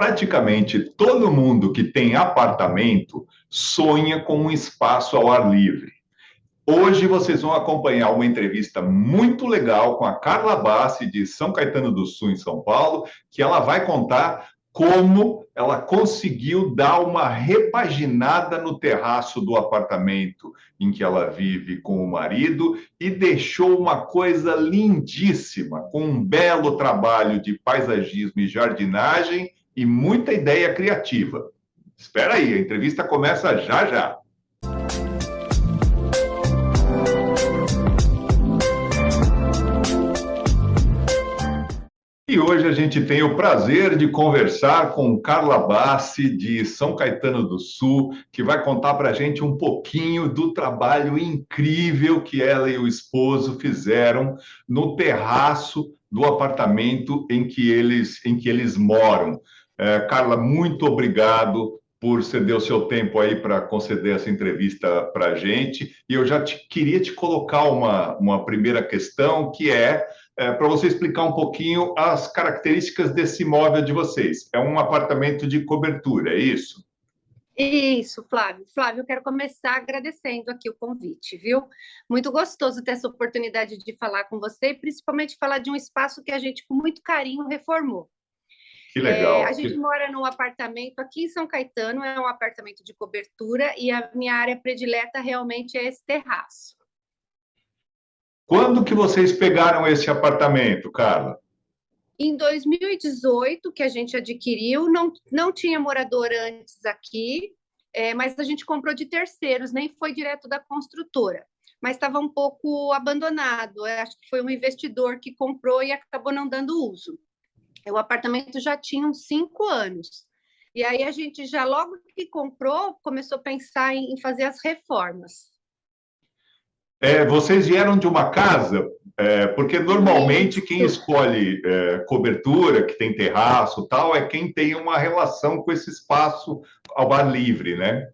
Praticamente todo mundo que tem apartamento sonha com um espaço ao ar livre. Hoje vocês vão acompanhar uma entrevista muito legal com a Carla Bassi, de São Caetano do Sul, em São Paulo, que ela vai contar como ela conseguiu dar uma repaginada no terraço do apartamento em que ela vive com o marido e deixou uma coisa lindíssima, com um belo trabalho de paisagismo e jardinagem e muita ideia criativa. Espera aí, a entrevista começa já já. E hoje a gente tem o prazer de conversar com Carla Bassi, de São Caetano do Sul, que vai contar para a gente um pouquinho do trabalho incrível que ela e o esposo fizeram no terraço do apartamento em que eles moram. Carla, muito obrigado por ceder o seu tempo aí para conceder essa entrevista para a gente. E eu já queria te colocar uma primeira questão, que é para você explicar um pouquinho as características desse imóvel de vocês. É um apartamento de cobertura, é isso? Isso, Flávio. Flávio, eu quero começar agradecendo aqui o convite, viu? Muito gostoso ter essa oportunidade de falar com você, e principalmente falar de um espaço que a gente, com muito carinho, reformou. Que legal. A gente mora num apartamento aqui em São Caetano, é um apartamento de cobertura, e a minha área predileta realmente é esse terraço. Quando que vocês pegaram esse apartamento, Carla? Em 2018, que a gente adquiriu, não tinha morador antes aqui, mas a gente comprou de terceiros, nem foi direto da construtora. Mas estava um pouco abandonado. Eu acho que foi um investidor que comprou e acabou não dando uso. O apartamento já tinha uns 5 anos. E aí a gente já, logo que comprou, começou a pensar em fazer as reformas. Vocês vieram de uma casa, porque normalmente quem escolhe cobertura, que tem terraço e tal, é quem tem uma relação com esse espaço ao ar livre, né?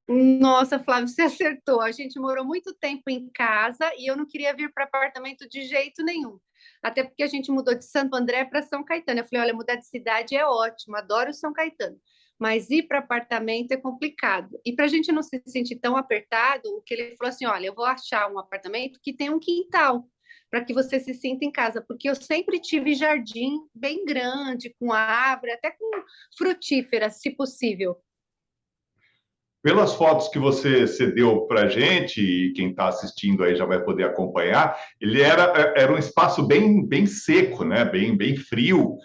Nossa, Flávio, você acertou. A gente morou muito tempo em casa e eu não queria vir para apartamento de jeito nenhum. Até porque a gente mudou de Santo André para São Caetano. Eu falei, olha, mudar de cidade é ótimo, adoro São Caetano. Mas ir para apartamento é complicado. E para a gente não se sentir tão apertado, o que ele falou assim, olha, eu vou achar um apartamento que tem um quintal, para que você se sinta em casa. Porque eu sempre tive jardim bem grande, com árvore, até com frutíferas, se possível. Pelas fotos que você cedeu para a gente, e quem está assistindo aí já vai poder acompanhar, ele era um espaço bem seco, né? Bem frio,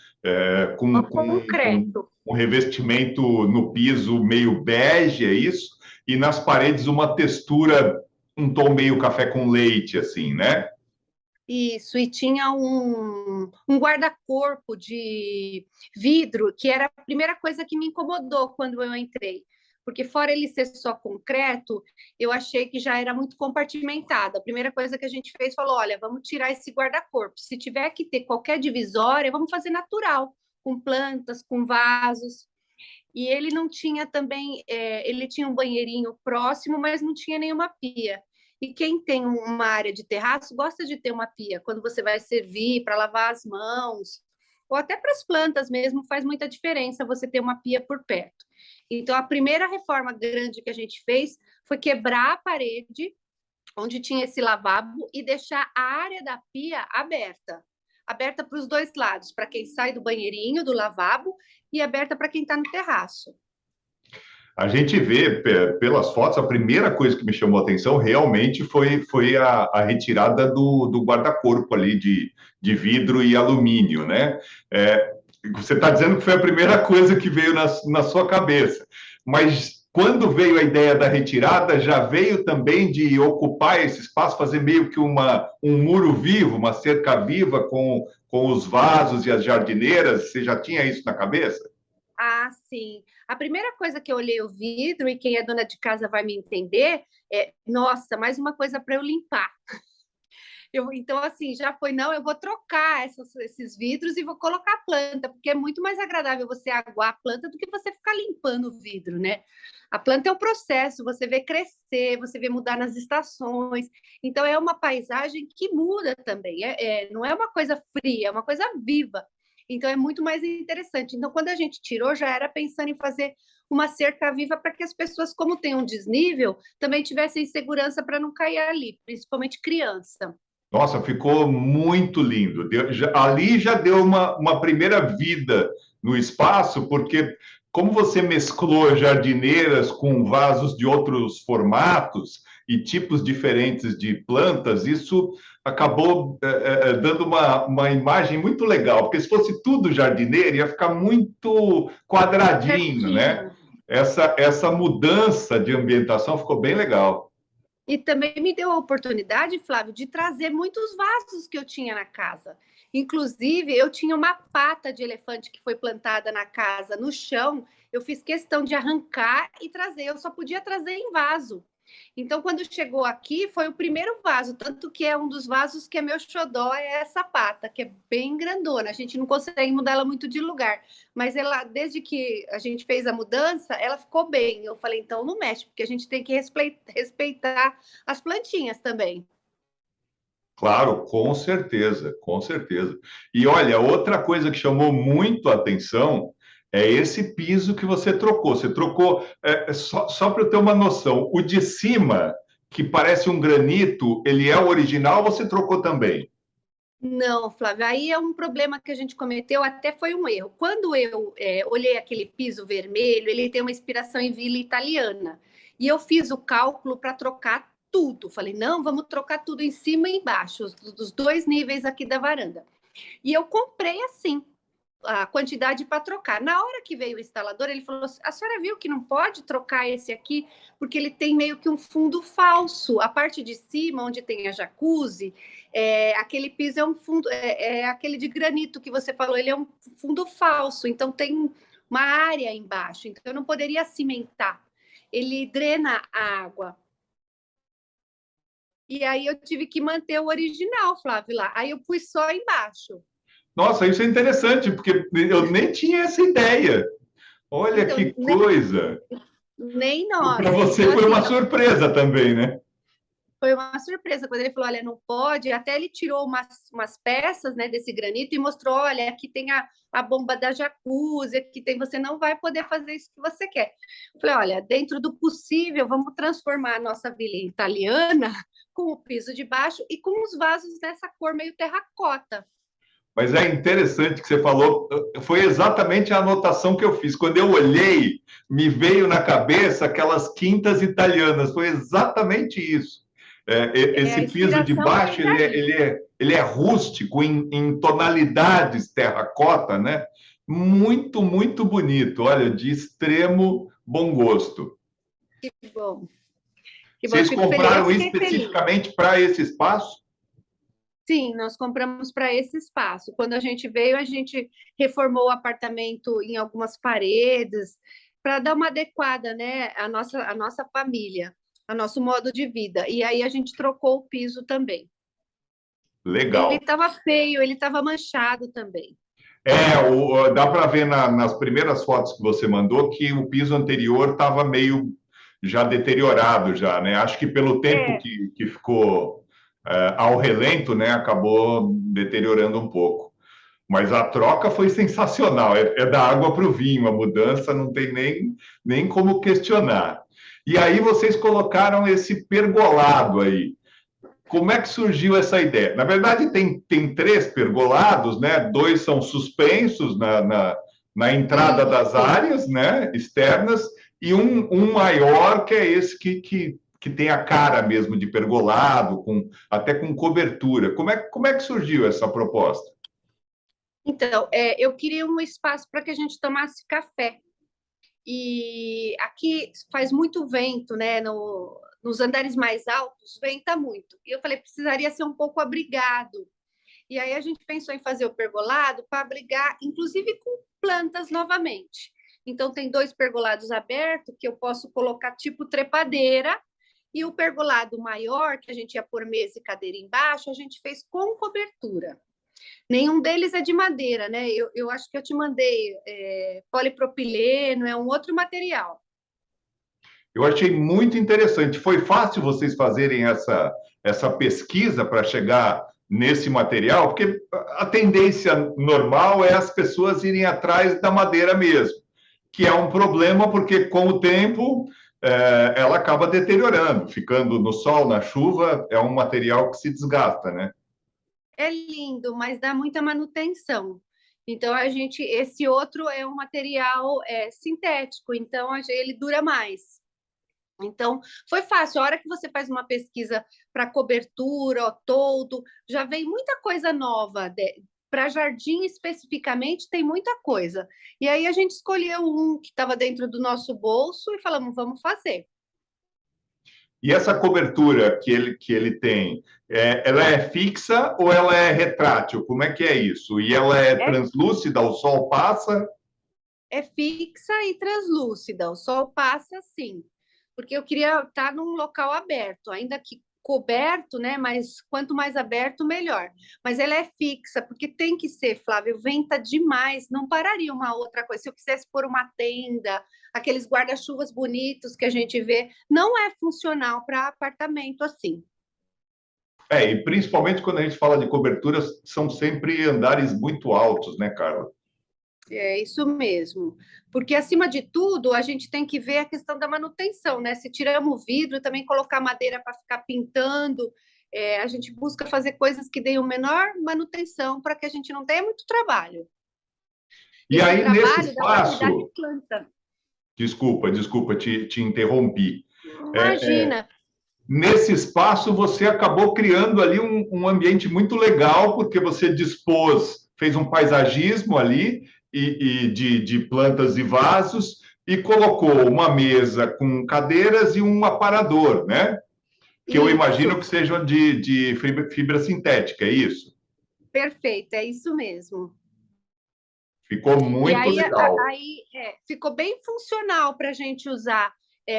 com Concreto. um revestimento no piso meio bege, é isso? E nas paredes uma textura, um tom meio café com leite, assim, né? Isso, e tinha um guarda-corpo de vidro, que era a primeira coisa que me incomodou quando eu entrei. Porque fora ele ser só concreto, eu achei que já era muito compartimentado. A primeira coisa que a gente fez, falou, olha, vamos tirar esse guarda-corpo. Se tiver que ter qualquer divisória, vamos fazer natural, com plantas, com vasos. E ele não tinha também, ele tinha um banheirinho próximo, mas não tinha nenhuma pia. E quem tem uma área de terraço gosta de ter uma pia. Quando você vai servir para lavar as mãos, ou até para as plantas mesmo, faz muita diferença você ter uma pia por perto. Então, a primeira reforma grande que a gente fez foi quebrar a parede onde tinha esse lavabo e deixar a área da pia aberta para os dois lados, para quem sai do banheirinho, do lavabo, e aberta para quem está no terraço. A gente vê pelas fotos, a primeira coisa que me chamou a atenção realmente foi a retirada do guarda-corpo ali de vidro e alumínio, né? Você está dizendo que foi a primeira coisa que veio na sua cabeça, mas quando veio a ideia da retirada, já veio também de ocupar esse espaço, fazer meio que um muro vivo, uma cerca viva com os vasos e as jardineiras? Você já tinha isso na cabeça? Ah, sim. A primeira coisa que eu olhei o vidro, e quem é dona de casa vai me entender, nossa, mais uma coisa para eu limpar. Então, assim, já foi, não, eu vou trocar esses vidros e vou colocar planta, porque é muito mais agradável você aguar a planta do que você ficar limpando o vidro, né? A planta é um processo, você vê crescer, você vê mudar nas estações. Então, é uma paisagem que muda também. Não é uma coisa fria, é uma coisa viva. Então é muito mais interessante. Então, quando a gente tirou, já era pensando em fazer uma cerca viva para que as pessoas, como tem um desnível, também tivessem segurança para não cair ali, principalmente criança. Nossa, ficou muito lindo. Ali já deu uma primeira vida no espaço, porque como você mesclou jardineiras com vasos de outros formatos e tipos diferentes de plantas, isso acabou dando uma imagem muito legal, porque se fosse tudo jardineiro, ia ficar muito quadradinho, né? Certinho. Essa mudança de ambientação ficou bem legal. E também me deu a oportunidade, Flávio, de trazer muitos vasos que eu tinha na casa. Inclusive, eu tinha uma pata de elefante que foi plantada na casa, no chão. Eu fiz questão de arrancar e trazer. Eu só podia trazer em vaso. Então, quando chegou aqui, foi o primeiro vaso, tanto que é um dos vasos que é meu xodó, é essa pata, que é bem grandona. A gente não consegue mudar ela muito de lugar, mas ela, desde que a gente fez a mudança, ela ficou bem. Eu falei, então não mexe, porque a gente tem que respeitar as plantinhas também. Claro, com certeza, com certeza. E olha, outra coisa que chamou muito a atenção é esse piso que você trocou. Você trocou, só para eu ter uma noção, o de cima, que parece um granito, ele é o original, você trocou também? Não, Flávia, aí é um problema que a gente cometeu, até foi um erro. Quando eu olhei aquele piso vermelho, ele tem uma inspiração em vila italiana. E eu fiz o cálculo para trocar tudo. Falei, não, vamos trocar tudo em cima e embaixo, dos dois níveis aqui da varanda. E eu comprei assim a quantidade para trocar. Na hora que veio o instalador, ele falou assim, a senhora viu que não pode trocar esse aqui, porque ele tem meio que um fundo falso. A parte de cima, onde tem a jacuzzi, aquele piso é um fundo, é aquele de granito que você falou, ele é um fundo falso, então tem uma área embaixo, então eu não poderia cimentar. Ele drena a água. E aí eu tive que manter o original, Flávio, lá. Aí eu pus só embaixo. Nossa, isso é interessante, porque eu nem tinha essa ideia. Olha Então, que coisa! nem Para nós. você Então, foi assim, uma surpresa também, né? foi uma surpresa quando ele falou: olha, não pode. Até ele tirou umas peças, né, desse granito e mostrou: olha, aqui tem a bomba da jacuzzi, aqui tem, você não vai poder fazer isso que você quer. Eu falei: olha, dentro do possível, vamos transformar a nossa vila italiana com o piso de baixo e com os vasos dessa cor meio terracota. Mas é interessante que você falou, foi exatamente a anotação que eu fiz. Quando eu olhei, me veio na cabeça aquelas quintas italianas, foi exatamente isso. A Esse piso de inspiração baixo, vem daí. ele é rústico, em tonalidades terracota, né? Muito, muito bonito. Olha, de extremo bom gosto. Que bom. Que bom, eu Vocês fico feliz. Eu compraram fiquei feliz. especificamente para esse espaço? Sim, nós compramos para esse espaço. Quando a gente veio, a gente reformou o apartamento em algumas paredes para dar uma adequada, né, à nossa família, ao nosso modo de vida. E aí a gente trocou o piso também. Ele Legal. estava feio, ele estava manchado também. Dá para ver nas primeiras fotos que você mandou que o piso anterior estava meio já deteriorado já, né? Acho que pelo tempo É, que ficou ao relento, né, acabou deteriorando um pouco. Mas a troca foi sensacional, é da água para o vinho, a mudança não tem nem como questionar. E aí vocês colocaram esse pergolado aí. Como é que surgiu essa ideia? Na verdade, tem três pergolados, né? Dois são suspensos na entrada das isso. áreas, né? Externas, e um maior, que é esse que tem a cara mesmo de pergolado, até com cobertura. Como é que surgiu essa proposta? Então, eu queria um espaço para que a gente tomasse café. E aqui faz muito vento, né? Nos andares mais altos, venta muito. E eu falei, precisaria ser um pouco abrigado. E aí a gente pensou em fazer o pergolado para abrigar, inclusive com plantas novamente. Então, tem dois pergolados abertos que eu posso colocar tipo trepadeira. E o pergolado maior, que a gente ia pôr mesa e cadeira embaixo, a gente fez com cobertura. Nenhum deles é de madeira, né? Eu acho que eu te mandei polipropileno, é um outro material. Eu achei muito interessante. Foi fácil vocês fazerem essa pesquisa para chegar nesse material? Porque a tendência normal é as pessoas irem atrás da madeira mesmo, que é um problema porque com o tempo ela acaba deteriorando, ficando no sol, na chuva, é um material que se desgasta, né? É lindo, mas dá muita manutenção. Então, esse outro é um material sintético, então ele dura mais. Então, foi fácil. A hora que você faz uma pesquisa para cobertura, ó, toldo, já vem muita coisa nova. Para jardim, especificamente, tem muita coisa. E aí a gente escolheu um que estava dentro do nosso bolso e falamos, vamos fazer. E essa cobertura que ele tem, ela é fixa ou ela é retrátil? Como é que é isso? E ela é É, translúcida, o sol passa? é fixa e translúcida, o sol passa sim, porque eu queria estar num local aberto, ainda que coberto, né? Mas quanto mais aberto, melhor. Mas ela é fixa, porque tem que ser, Flávio, venta demais, não pararia uma outra coisa. Se eu quisesse pôr uma tenda, aqueles guarda-chuvas bonitos que a gente vê, não é funcional para apartamento assim. E principalmente quando a gente fala de coberturas, são sempre andares muito altos, né, Carla? É isso mesmo. Porque, acima de tudo, a gente tem que ver a questão da manutenção, né? Se tiramos o vidro, também colocar madeira para ficar pintando, a gente busca fazer coisas que deem o menor manutenção para que a gente não tenha muito trabalho. E Esse aí, nesse trabalho dá para cuidar de espaço, planta. desculpa, te interrompi. Imagina. Nesse espaço, você acabou criando ali um ambiente muito legal, porque você dispôs, fez um paisagismo ali e de plantas e vasos, e colocou uma mesa com cadeiras e um aparador, né? Que eu Isso, imagino que sejam de fibra sintética, é isso? perfeito, é isso mesmo. Ficou E muito aí, legal. ficou bem funcional para a gente usar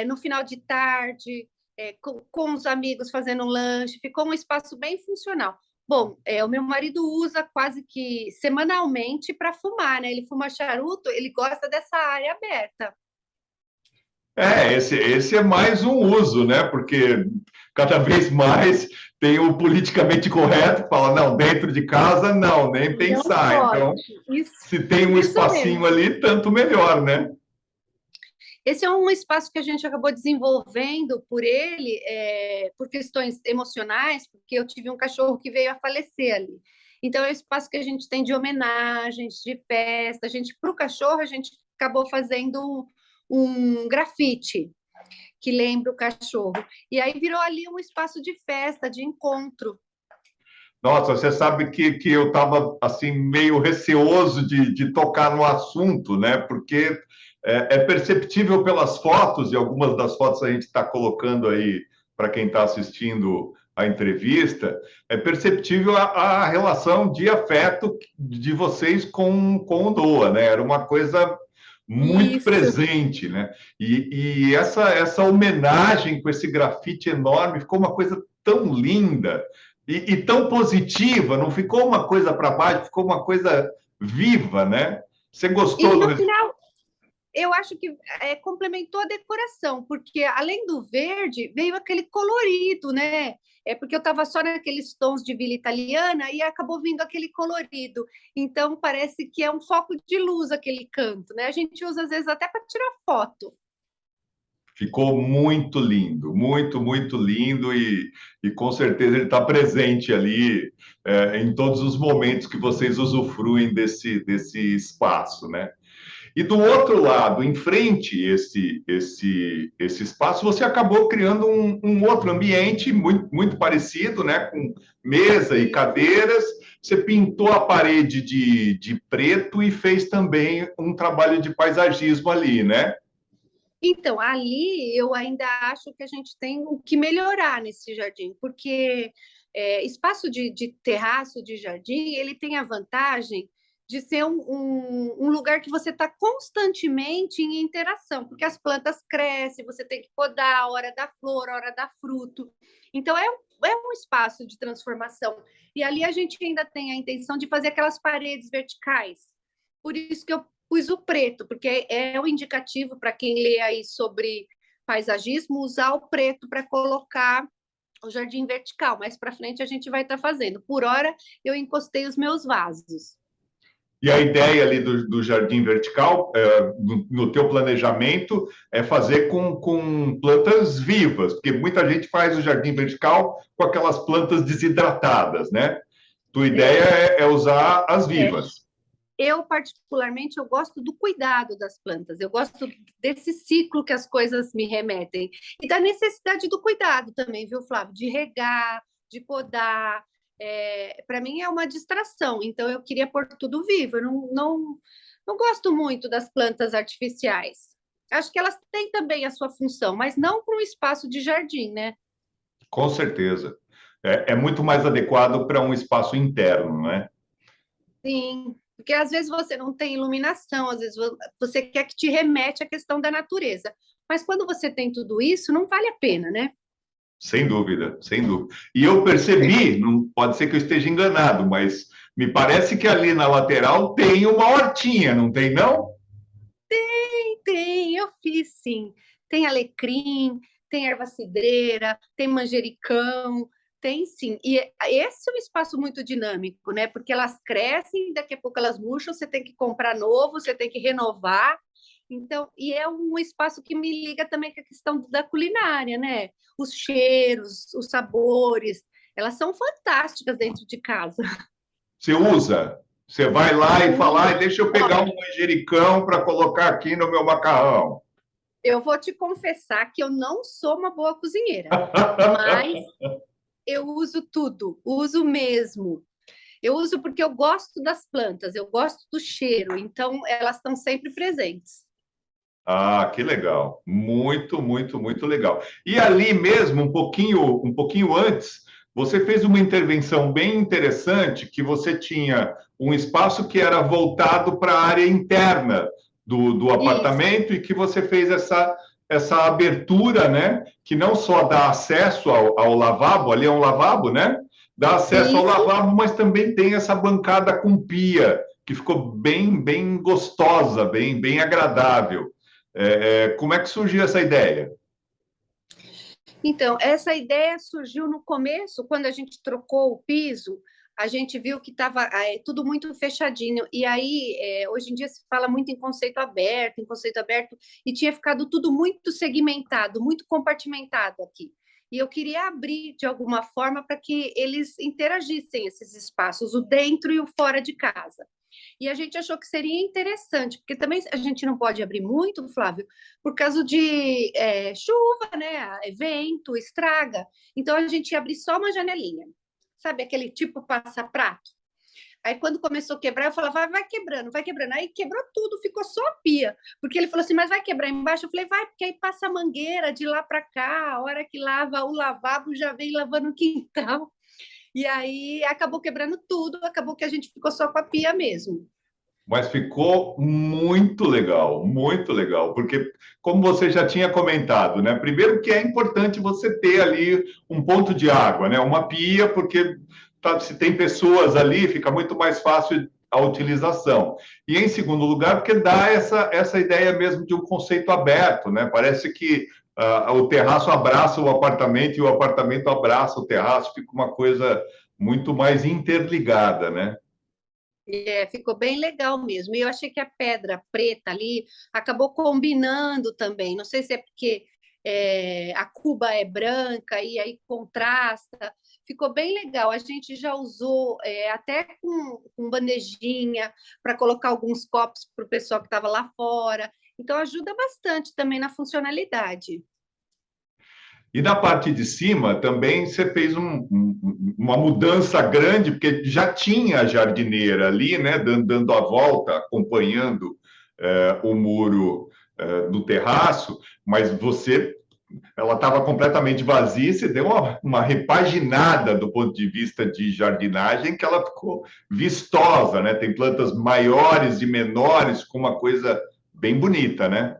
no final de tarde, com os amigos fazendo um lanche, ficou um espaço bem funcional. Bom, o meu marido usa quase que semanalmente para fumar, né? Ele fuma charuto, ele gosta dessa área aberta. Esse é mais um uso, né? Porque cada vez mais tem o politicamente correto que fala, não, dentro de casa, não, nem Não pensar. pode. Então, Isso, se tem um isso espacinho mesmo. ali, tanto melhor, né? Esse é um espaço que a gente acabou desenvolvendo por ele, por questões emocionais, porque eu tive um cachorro que veio a falecer ali. Então, é um espaço que a gente tem de homenagens, de festa. Para o cachorro, a gente acabou fazendo um grafite que lembra o cachorro. E aí virou ali um espaço de festa, de encontro. Nossa, você sabe que eu estava assim meio receoso de tocar no assunto, né? Porque é perceptível pelas fotos, e algumas das fotos a gente está colocando aí para quem está assistindo a entrevista, é perceptível a relação de afeto de vocês com o Noah, né? Era uma coisa muito Isso. presente, né? E essa homenagem com esse grafite enorme ficou uma coisa tão linda e tão positiva, não ficou uma coisa para baixo, ficou uma coisa viva, né? Você E gostou do no resultado? final, eu acho que complementou a decoração, porque além do verde, veio aquele colorido, né? É porque eu estava só naqueles tons de vila italiana e acabou vindo aquele colorido. Então, parece que é um foco de luz aquele canto, né? A gente usa, às vezes, até para tirar foto. Ficou muito lindo, muito lindo, e com certeza ele está presente ali em todos os momentos que vocês usufruem desse espaço, né? E do outro lado, em frente esse espaço, você acabou criando um outro ambiente muito parecido, né? Com mesa e Isso. cadeiras. Você pintou a parede de preto e fez também um trabalho de paisagismo ali, né? Então, ali eu ainda acho que a gente tem o que melhorar nesse jardim, porque espaço de terraço, de jardim, ele tem a vantagem de ser um lugar que você está constantemente em interação, porque as plantas crescem, você tem que podar a hora da flor, a hora da fruto. Então, é um espaço de transformação. E ali a gente ainda tem a intenção de fazer aquelas paredes verticais. Por isso que eu pus o preto, porque é o indicativo para quem lê aí sobre paisagismo, usar o preto para colocar o jardim vertical. Mais para frente a gente vai estar fazendo. Por hora, eu encostei os meus vasos. E a ideia ali do jardim vertical, no teu planejamento, é fazer com plantas vivas, porque muita gente faz o jardim vertical com aquelas plantas desidratadas, né? Tua ideia é usar as É. vivas. Eu, particularmente, eu gosto do cuidado das plantas, eu gosto desse ciclo que as coisas me remetem, e da necessidade do cuidado também, viu, Flávio? De regar, de podar. Para mim é uma distração, então eu queria pôr tudo vivo, eu não gosto muito das plantas artificiais. Acho que elas têm também a sua função, mas não para um espaço de jardim, né? Com certeza. É muito mais adequado para um espaço interno, né? Sim, porque às vezes você não tem iluminação, às vezes você quer que te remete à questão da natureza. Mas quando você tem tudo isso, não vale a pena, né? Sem dúvida, sem dúvida. E eu percebi, não pode ser que eu esteja enganado, mas me parece que ali na lateral tem uma hortinha, não tem, não? Tem, eu fiz sim. Tem alecrim, tem erva cidreira, tem manjericão, tem sim. E esse é um espaço muito dinâmico, né? Porque elas crescem, daqui a pouco elas murcham, você tem que comprar novo, você tem que renovar. Então, e é um espaço que me liga também com a questão da culinária, né? Os cheiros, os sabores, elas são fantásticas dentro de casa. Você usa. Você vai lá e fala, Uso. deixa eu pegar Olha, um manjericão para colocar aqui no meu macarrão. eu vou te confessar que eu não sou uma boa cozinheira, mas eu uso tudo, uso mesmo. Eu uso porque eu gosto das plantas, eu gosto do cheiro, então elas estão sempre presentes. Ah, que legal. Muito, muito, muito legal. E ali mesmo, um pouquinho antes, você fez uma intervenção bem interessante, que você tinha um espaço que era voltado para a área interna do Isso, apartamento e que você fez essa abertura, né? Que não só dá acesso ao lavabo, ali é um lavabo, né? Dá acesso ao isso. lavabo, mas também tem essa bancada com pia, que ficou bem, bem gostosa, bem, bem agradável. Como é que surgiu essa ideia? Então, essa ideia surgiu no começo, quando a gente trocou o piso, a gente viu que estava tudo muito fechadinho. E aí, hoje em dia se fala muito em conceito aberto, e tinha ficado tudo muito segmentado, muito compartimentado aqui. E eu queria abrir de alguma forma para que eles interagissem esses espaços, o dentro e o fora de casa. E a gente achou que seria interessante, porque também a gente não pode abrir muito, Flávio, por causa de chuva, né? Evento, estraga. Então a gente ia abrir só uma janelinha, sabe? Aquele tipo passa-prato. Aí quando começou a quebrar, eu falava, vai quebrando, vai quebrando. Aí quebrou tudo, ficou só a pia. Porque ele falou assim, mas vai quebrar embaixo? Eu falei, vai, porque aí passa a mangueira de lá para cá, a hora que lava o lavabo já vem lavando o quintal. E aí acabou quebrando tudo, acabou que a gente ficou só com a pia mesmo. Mas ficou muito legal, porque, como você já tinha comentado, né? Primeiro que é importante você ter ali um ponto de água, né? Uma pia, porque se tem pessoas ali, fica muito mais fácil a utilização. E em segundo lugar, porque dá essa ideia mesmo de um conceito aberto, né? Parece que o terraço abraça o apartamento e o apartamento abraça o terraço, fica uma coisa muito mais interligada, né? Ficou bem legal mesmo. E eu achei que a pedra preta ali acabou combinando também. Não sei se é porque a cuba é branca e aí contrasta. Ficou bem legal. A gente já usou até com bandejinha para colocar alguns copos para o pessoal que estava lá fora. Então ajuda bastante também na funcionalidade. E na parte de cima também você fez uma mudança grande, porque já tinha a jardineira ali, né, dando a volta, acompanhando o muro do terraço, mas ela estava completamente vazia, você deu uma repaginada do ponto de vista de jardinagem, que ela ficou vistosa, né? Tem plantas maiores e menores, com uma coisa bem bonita, né?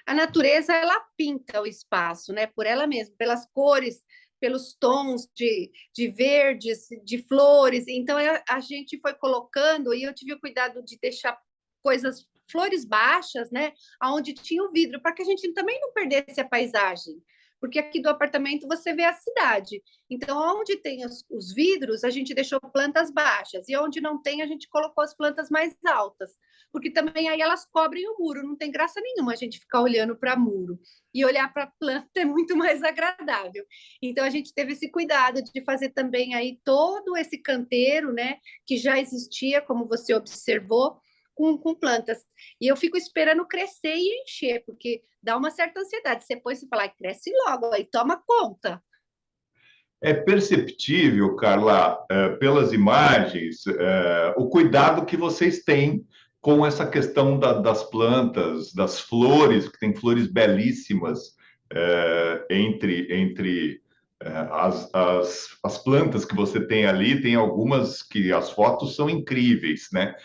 A natureza ela pinta o espaço, né? Por ela mesma, pelas cores, pelos tons de verdes, de flores. Então a gente foi colocando e eu tive o cuidado de deixar coisas, flores baixas, né? Aonde tinha o vidro, para que a gente também não perdesse a paisagem. porque aqui do apartamento você vê a cidade. Então, onde tem os vidros, a gente deixou plantas baixas, e onde não tem, a gente colocou as plantas mais altas, porque também aí elas cobrem o muro, não tem graça nenhuma a gente ficar olhando para muro. E olhar para a planta é muito mais agradável. Então, a gente teve esse cuidado de fazer também aí todo esse canteiro, né, que já existia, como você observou, com plantas. E eu fico esperando crescer e encher, porque dá uma certa ansiedade. Você põe e fala, "Ai, cresce logo, aí toma conta." É perceptível, Carla, pelas imagens, o cuidado que vocês têm com essa questão das plantas, das flores, que tem flores belíssimas entre as plantas que você tem ali, tem algumas que as fotos são incríveis, né?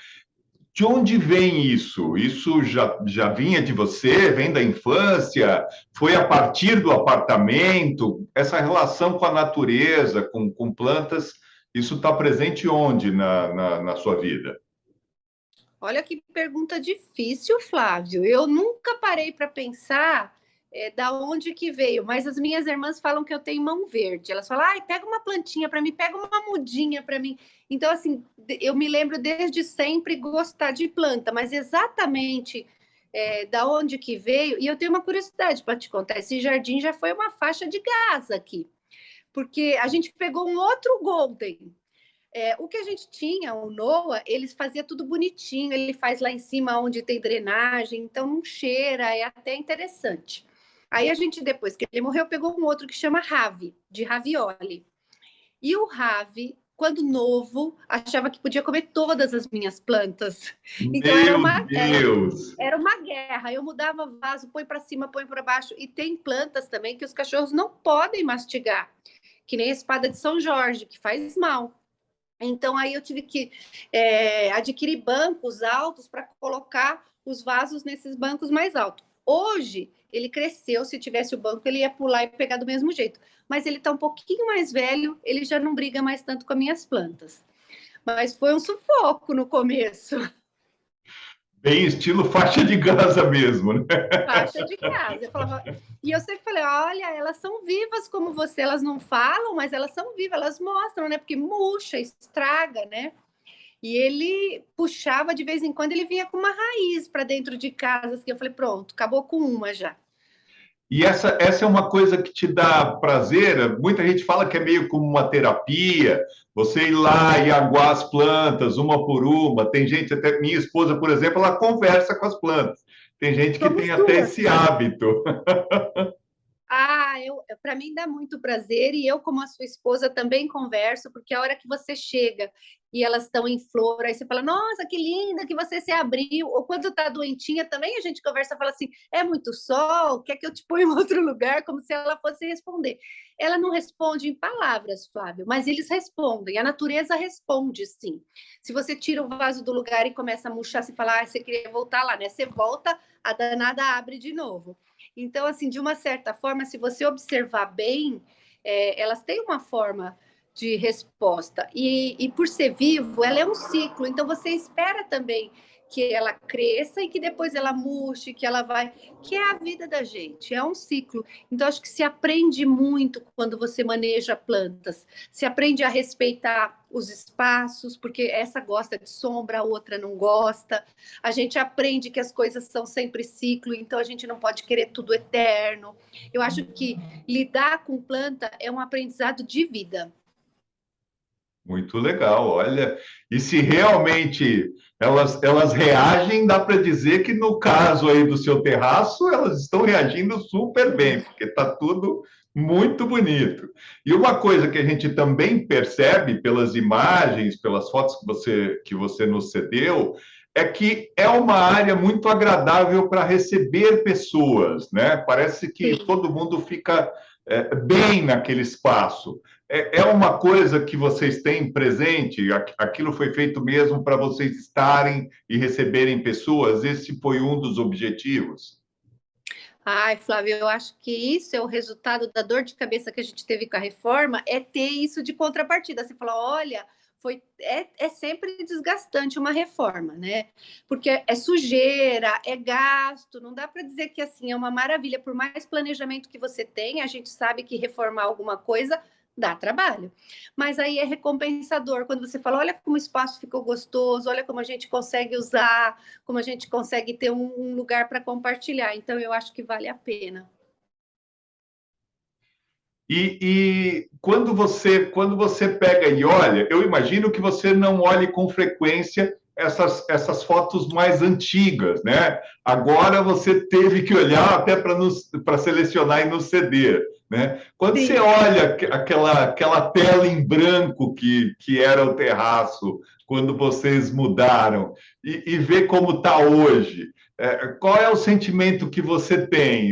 De onde vem isso? Isso já vinha de você? Vem da infância? Foi a partir do apartamento? Essa relação com a natureza, com plantas, isso está presente onde na sua vida? Olha que pergunta difícil, Flávio. Eu nunca parei para pensar da onde que veio, mas as minhas irmãs falam que eu tenho mão verde. Elas falam, ai, pega uma plantinha para mim, pega uma mudinha para mim. Então, assim, eu me lembro desde sempre gostar de planta, mas exatamente da onde que veio, e eu tenho uma curiosidade para te contar, esse jardim já foi uma faixa de gás aqui, porque a gente pegou um outro Golden. O que a gente tinha, o Noah, eles fazia tudo bonitinho, ele faz lá em cima onde tem drenagem, então não cheira, é até interessante. Aí a gente, depois que ele morreu, pegou um outro que chama Ravi, de ravioli. E o Ravi, quando novo, achava que podia comer todas as minhas plantas. Então Meu Deus! era uma guerra. Eu mudava vaso, põe para cima, põe para baixo. E tem plantas também que os cachorros não podem mastigar, que nem a espada de São Jorge, que faz mal. Então, aí eu tive que adquirir bancos altos para colocar os vasos nesses bancos mais altos. Hoje, ele cresceu, se tivesse o banco, ele ia pular e pegar do mesmo jeito. Mas ele está um pouquinho mais velho, ele já não briga mais tanto com as minhas plantas. Mas foi um sufoco no começo. Bem estilo faixa de Gaza mesmo, né? Faixa de casa. E eu sempre falei, olha, elas são vivas como você, elas não falam, mas elas são vivas, elas mostram, né? Porque murcha, estraga, né? E ele puxava de vez em quando, ele vinha com uma raiz para dentro de casa, que eu falei, pronto, acabou com uma já. E essa é uma coisa que te dá prazer. Muita gente fala que é meio como uma terapia, você ir lá e aguar as plantas uma por uma. Tem gente, até minha esposa, por exemplo, ela conversa com as plantas. Tem gente que Somos tem até duas. esse hábito. Para mim dá muito prazer e eu, como a sua esposa, também converso, porque a hora que você chega e elas estão em flor, aí você fala, nossa, que linda que você se abriu. Ou quando está doentinha, também a gente conversa, fala assim, é muito sol, quer que eu te ponha em outro lugar? Como se ela fosse responder. Ela não responde em palavras, Flávio, mas eles respondem, a natureza responde, sim. Se você tira o vaso do lugar e começa a murchar, você fala, você queria voltar lá, né? Você volta, a danada abre de novo. Então, assim, de uma certa forma, se você observar bem, elas têm uma forma de resposta. E por ser vivo, ela é um ciclo. Então, você espera também que ela cresça e que depois ela murche, que ela vai... Que é a vida da gente, é um ciclo. Então, acho que se aprende muito quando você maneja plantas. Se aprende a respeitar os espaços, porque essa gosta de sombra, a outra não gosta. A gente aprende que as coisas são sempre ciclo, então a gente não pode querer tudo eterno. Eu acho que lidar com planta é um aprendizado de vida. Muito legal, olha. E se realmente elas reagem, dá para dizer que no caso aí do seu terraço, elas estão reagindo super bem, porque está tudo muito bonito. E uma coisa que a gente também percebe pelas imagens, pelas fotos que você nos cedeu, é que é uma área muito agradável para receber pessoas, né? Parece que Sim. todo mundo fica bem naquele espaço. É uma coisa que vocês têm presente? Aquilo foi feito mesmo para vocês estarem e receberem pessoas? Esse foi um dos objetivos? Ai, Flávio, eu acho que isso é o resultado da dor de cabeça que a gente teve com a reforma, é ter isso de contrapartida. Você fala, olha, É sempre desgastante uma reforma, né? Porque é sujeira, é gasto, não dá para dizer que assim é uma maravilha. Por mais planejamento que você tenha, a gente sabe que reformar alguma coisa dá trabalho. Mas aí é recompensador quando você fala: olha como o espaço ficou gostoso, olha como a gente consegue usar, como a gente consegue ter um lugar para compartilhar. Então eu acho que vale a pena. E quando você pega e olha, eu imagino que você não olhe com frequência essas fotos mais antigas, né? Agora você teve que olhar até para selecionar e nos ceder, né? Quando você Sim. olha aquela tela em branco que era o terraço, quando vocês mudaram, e vê como está hoje, qual é o sentimento que você tem?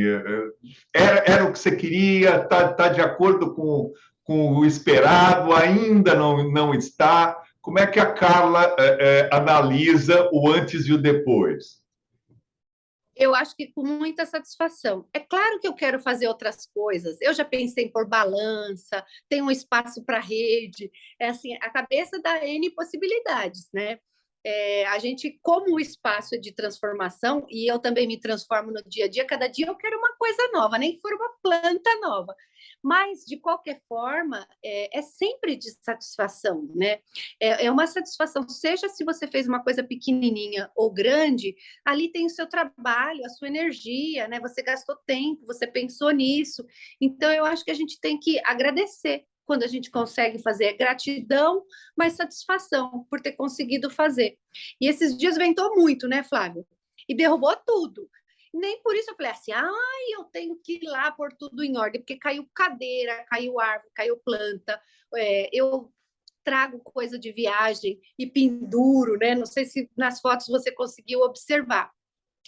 Era o que você queria? Tá de acordo com o esperado? Ainda não está? Como é que a Carla analisa o antes e o depois? Eu acho que com muita satisfação. É claro que eu quero fazer outras coisas. Eu já pensei em pôr balança, tem um espaço para rede. É assim, a cabeça dá N possibilidades, né? A gente, como o espaço é de transformação, e eu também me transformo no dia a dia, cada dia eu quero uma coisa nova, nem que for uma planta nova. Mas, de qualquer forma, é sempre de satisfação, né? É uma satisfação, seja se você fez uma coisa pequenininha ou grande, ali tem o seu trabalho, a sua energia, né? Você gastou tempo, você pensou nisso. Então, eu acho que a gente tem que agradecer quando a gente consegue fazer gratidão, mas satisfação por ter conseguido fazer. E esses dias ventou muito, né, Flávio? E derrubou tudo. Nem por isso eu falei assim, ai, eu tenho que ir lá pôr tudo em ordem, porque caiu cadeira, caiu árvore, caiu planta. Eu trago coisa de viagem e penduro, né? Não sei se nas fotos você conseguiu observar,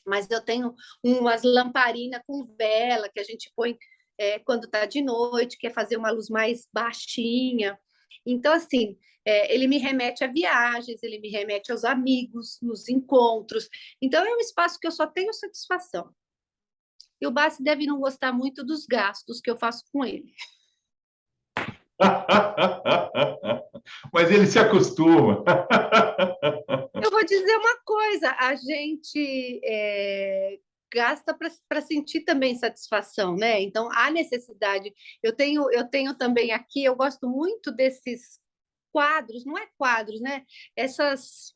mas eu tenho umas lamparinas com vela que a gente põe quando está de noite, quer fazer uma luz mais baixinha. Então, assim, ele me remete a viagens, ele me remete aos amigos, nos encontros. Então, é um espaço que eu só tenho satisfação. E o Bassi deve não gostar muito dos gastos que eu faço com ele. Mas ele se acostuma. Eu vou dizer uma coisa: a gente gasta para sentir também satisfação, né? Então, há necessidade. Eu tenho também aqui, eu gosto muito desses quadros, não é quadros, né?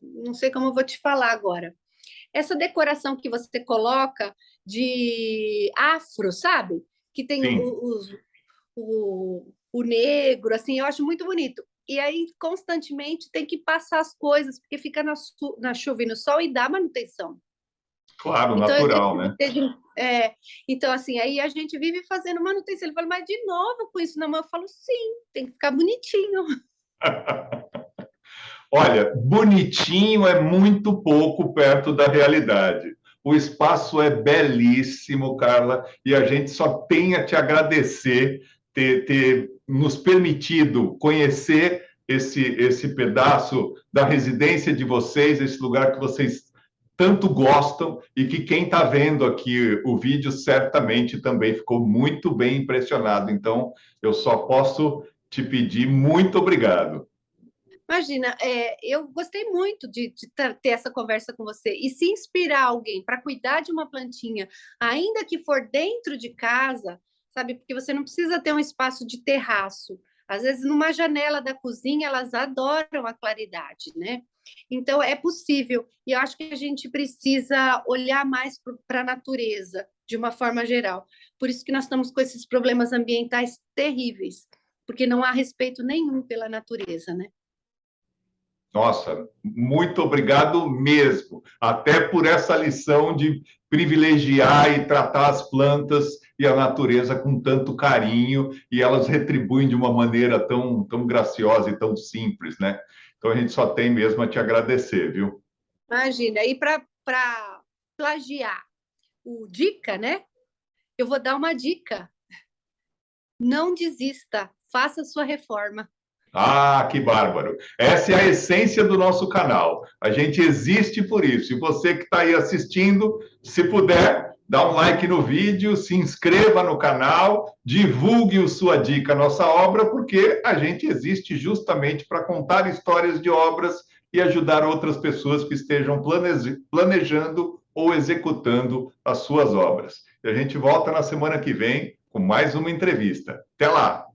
Não sei como eu vou te falar agora. Essa decoração que você coloca de afro, sabe? Que tem Sim. o negro, assim, eu acho muito bonito. E aí, constantemente, tem que passar as coisas, porque fica na chuva e no sol e dá manutenção. Claro, Então, eu natural, decidi né? ter então, assim, aí a gente vive fazendo manutenção. Ele fala, mas de novo com isso na mão? Eu falo, sim, tem que ficar bonitinho. Olha, bonitinho é muito pouco perto da realidade. O espaço é belíssimo, Carla, e a gente só tem a te agradecer ter nos permitido conhecer esse pedaço da residência de vocês, esse lugar que vocês tanto gostam e que quem está vendo aqui o vídeo certamente também ficou muito bem impressionado. Então, eu só posso te pedir muito obrigado. Imagina, eu gostei muito de ter essa conversa com você. E se inspirar alguém para cuidar de uma plantinha, ainda que for dentro de casa, sabe? Porque você não precisa ter um espaço de terraço. Às vezes, numa janela da cozinha, elas adoram a claridade, né? Então, é possível. E eu acho que a gente precisa olhar mais para a natureza, de uma forma geral. Por isso que nós estamos com esses problemas ambientais terríveis, porque não há respeito nenhum pela natureza, né? Nossa, muito obrigado mesmo, até por essa lição de privilegiar e tratar as plantas e a natureza com tanto carinho, e elas retribuem de uma maneira tão graciosa e tão simples, né? Então a gente só tem mesmo a te agradecer, viu? Imagina, e para plagiar o dica, né? Eu vou dar uma dica. Não desista, faça sua reforma. Ah, que bárbaro! Essa é a essência do nosso canal. A gente existe por isso. E você que está aí assistindo, se puder, dá um like no vídeo, se inscreva no canal, divulgue o Sua Dica Nossa Obra, porque a gente existe justamente para contar histórias de obras e ajudar outras pessoas que estejam planejando ou executando as suas obras. E a gente volta na semana que vem com mais uma entrevista. Até lá!